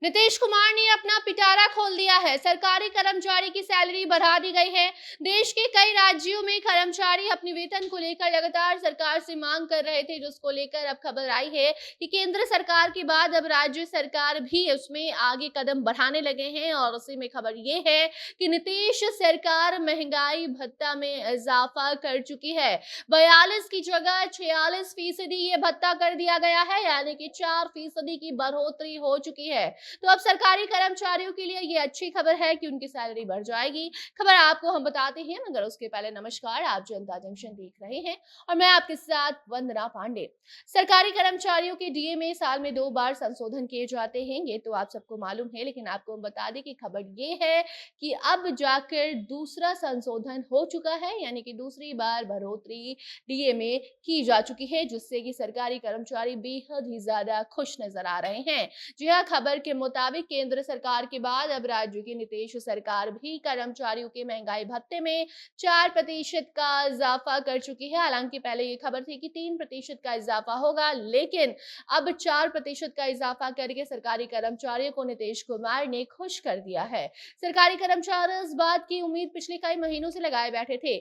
नीतीश कुमार ने अपना पिटारा खोल दिया है। सरकारी कर्मचारी की सैलरी बढ़ा दी गई है। देश के कई राज्यों में कर्मचारी अपने वेतन को लेकर लगातार सरकार से मांग कर रहे थे, जिसको लेकर अब खबर आई है कि केंद्र सरकार के बाद अब राज्य सरकार भी उसमें आगे कदम बढ़ाने लगे हैं। और उसी में खबर ये है कि नीतीश सरकार महंगाई भत्ता में इजाफा कर चुकी है। 42 की जगह 46% ये भत्ता कर दिया गया है, यानी कि 4% की बढ़ोतरी हो चुकी है। तो अब सरकारी कर्मचारियों के लिए ये अच्छी खबर है कि उनकी सैलरी बढ़ जाएगी। खबर आपको हम बताते हैं, मगर उसके पहले नमस्कार, आप जनता जंक्शन देख रहे हैं और मैं आपके साथ वंदना पांडे। सरकारी कर्मचारियों के डीए में साल में 2 बार संशोधन किए जाते हैं, ये तो आप सबको मालूम है, लेकिन आपको हम बता दें कि खबर ये है कि अब जाकर दूसरा संशोधन हो चुका है, यानी कि दूसरी बार बढ़ोतरी डीए में की जा चुकी है, जिससे कि सरकारी कर्मचारी बेहद ही ज्यादा खुश नजर आ रहे हैं। जी हाँ, खबर के मुताबिक केंद्र सरकार के बाद अब राज्य की नीतीश सरकार भी कर्मचारियों के महंगाई भत्ते में 4% का इजाफा कर चुकी है। हालांकि पहले ये खबर थी कि 3% का इजाफा होगा, लेकिन अब 4% का इजाफा करके सरकारी कर्मचारियों को नीतीश कुमार ने खुश कर दिया है। सरकारी कर्मचारी इस बात की उम्मीद पिछले कई महीनों से लगाए बैठे थे,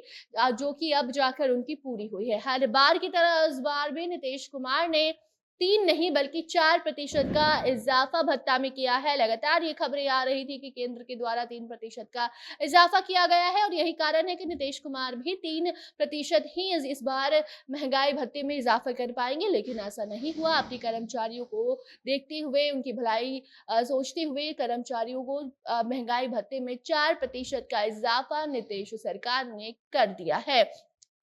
जो कि अब जाकर उनकी पूरी हुई है। हर बार की तरह इस बार भी नीतीश कुमार ने 3 नहीं बल्कि 4% का इजाफा भत्ता में किया है। लगातार ये खबरें आ रही थी कि केंद्र के द्वारा 3% का इजाफा किया गया है और यही कारण है कि नीतीश कुमार भी 3% ही इस बार महंगाई भत्ते में इजाफा कर पाएंगे, लेकिन ऐसा नहीं हुआ। अपने कर्मचारियों को देखते हुए, उनकी भलाई सोचते हुए कर्मचारियों को महंगाई भत्ते में 4% का इजाफा नीतीश सरकार ने कर दिया है।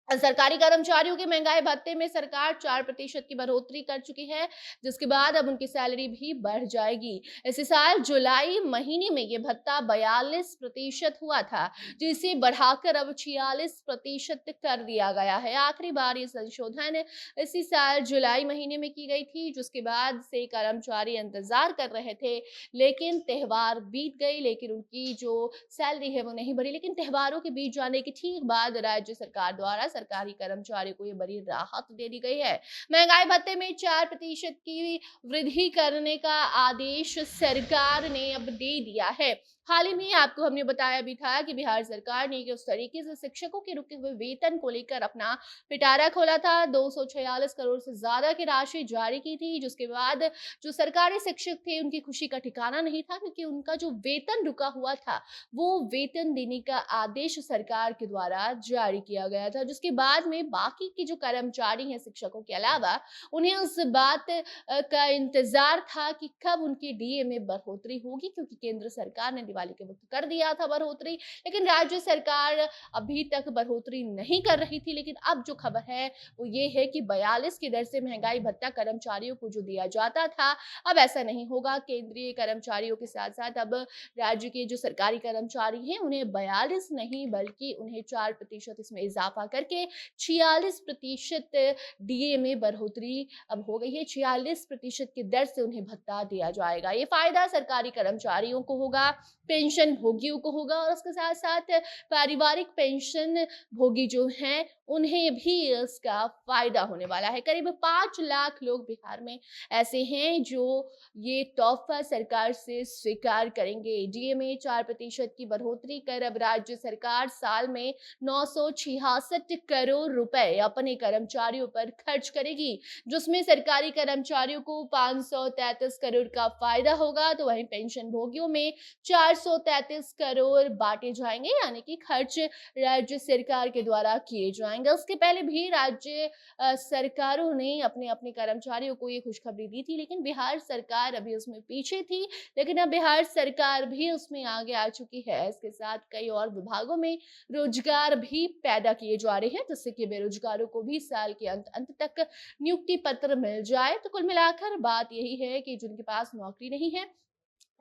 सरकारी कर्मचारियों के महंगाई भत्ते में सरकार 4% की बढ़ोतरी कर चुकी है, जिसके बाद अब उनकी सैलरी भी बढ़ जाएगी। इसी साल जुलाई महीने में ये भत्ता 42% हुआ था, जिसे बढ़ाकर अब 46% कर दिया गया है। आखिरी बार ये संशोधन इसी साल जुलाई महीने में की गई थी, जिसके बाद से कर्मचारी इंतजार कर रहे थे, लेकिन त्योहार बीत गए, लेकिन उनकी जो सैलरी है वो नहीं बढ़ी। लेकिन त्योहारों के बीत जाने के ठीक बाद राज्य सरकार द्वारा सरकारी कर्मचारियों को ये बड़ी राहत दे दी गई है। महंगाई भत्ते में 4% की वृद्धि करने का आदेश सरकार ने अब दे दिया है। हाल ही में आपको हमने बताया भी था कि बिहार सरकार ने किस तरीके से शिक्षकों के रुके हुए वेतन को लेकर अपना पिटारा खोला था। 246 करोड़ से ज्यादा की राशि जारी की थी, जिसके बाद जो सरकारी शिक्षक थे उनकी खुशी का ठिकाना नहीं था, क्योंकि उनका जो वेतन रुका हुआ था वो वेतन देने का आदेश सरकार के द्वारा जारी किया गया था, जिसके बाद में बाकी के जो कर्मचारी हैं शिक्षकों के अलावा, उन्हें उस बात का इंतजार था कि कब उनकी डीए में बढ़ोतरी होगी, क्योंकि केंद्र सरकार ने दिवाली के वक्त कर दिया था बढ़ोतरी, लेकिन राज्य सरकार अभी तक बढ़ोतरी नहीं कर रही थी। लेकिन अब जो खबर है वो ये है कि 42 की दर से महंगाई भत्ता कर्मचारियों को जो दिया जाता था, अब ऐसा नहीं होगा। केंद्रीय कर्मचारियों के साथ साथ अब राज्य के जो सरकारी कर्मचारी हैं उन्हें 42 नहीं बल्कि उन्हें 4% इसमें इजाफा करके 46% डीए में बढ़ोतरी अब हो गई है। 46% की दर से उन्हें भत्ता दिया जाएगा। ये फायदा सरकारी कर्मचारियों को होगा, पेंशन भोगियों को होगा और उसके साथ साथ पारिवारिक पेंशन भोगी जो हैं उन्हें भी इसका फायदा होने वाला है। करीब 5 लाख लोग बिहार में ऐसे हैं जो ये तोहफा सरकार से स्वीकार करेंगे। डीए में 4% की बढ़ोतरी कर अब राज्य सरकार साल में 966 करोड़ रुपए अपने कर्मचारियों पर खर्च करेगी, जिसमें सरकारी कर्मचारियों को 533 करोड़ का फायदा होगा, तो वहीं पेंशन भोगियों में 433 करोड़ बांटे जाएंगे, यानी कि खर्च राज्य सरकार के द्वारा किए जाएंगे। उसके पहले भी राज्य सरकारों ने अपने अपने कर्मचारियों को ये खुशखबरी दी थी, लेकिन बिहार सरकार अभी उसमें पीछे थी। लेकिन अब बिहार सरकार भी उसमें आगे आ चुकी है। इसके साथ कई और विभागों में रोजगार भी पैदा किए जा रहे हैं, जिससे कि बेरोजगारों को भी साल के अंत तक नियुक्ति पत्र मिल जाए। तो कुल मिलाकर बात यही है कि जिनके पास नौकरी नहीं है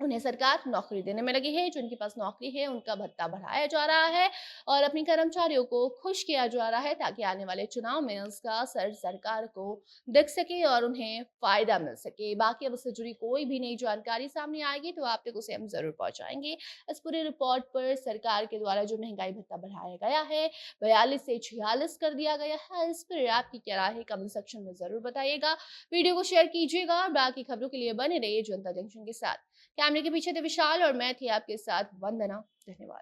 उन्हें सरकार नौकरी देने में लगी है। जो उनके पास नौकरी है उनका भत्ता बढ़ाया जा रहा है और अपने कर्मचारियों को खुश किया जा रहा है ताकि आने वाले चुनाव में उसका असर सरकार को दिख सके और उन्हें फायदा मिल सके। बाकी अब उससे जुड़ी कोई भी नई जानकारी सामने आएगी तो आप तक उसे हम जरूर पहुंचाएंगे। इस पूरी रिपोर्ट पर सरकार के द्वारा जो महंगाई भत्ता बढ़ाया गया है 42 से 46 कर दिया गया है, इस पर आपकी क्या राय है कमेंट सेक्शन में जरूर बताइएगा। वीडियो को शेयर कीजिएगा और बाकी खबरों के लिए बने रहिए जनता जंक्शन के साथ। कैमरे के पीछे थे विशाल और मैं थी आपके साथ वंदना। धन्यवाद।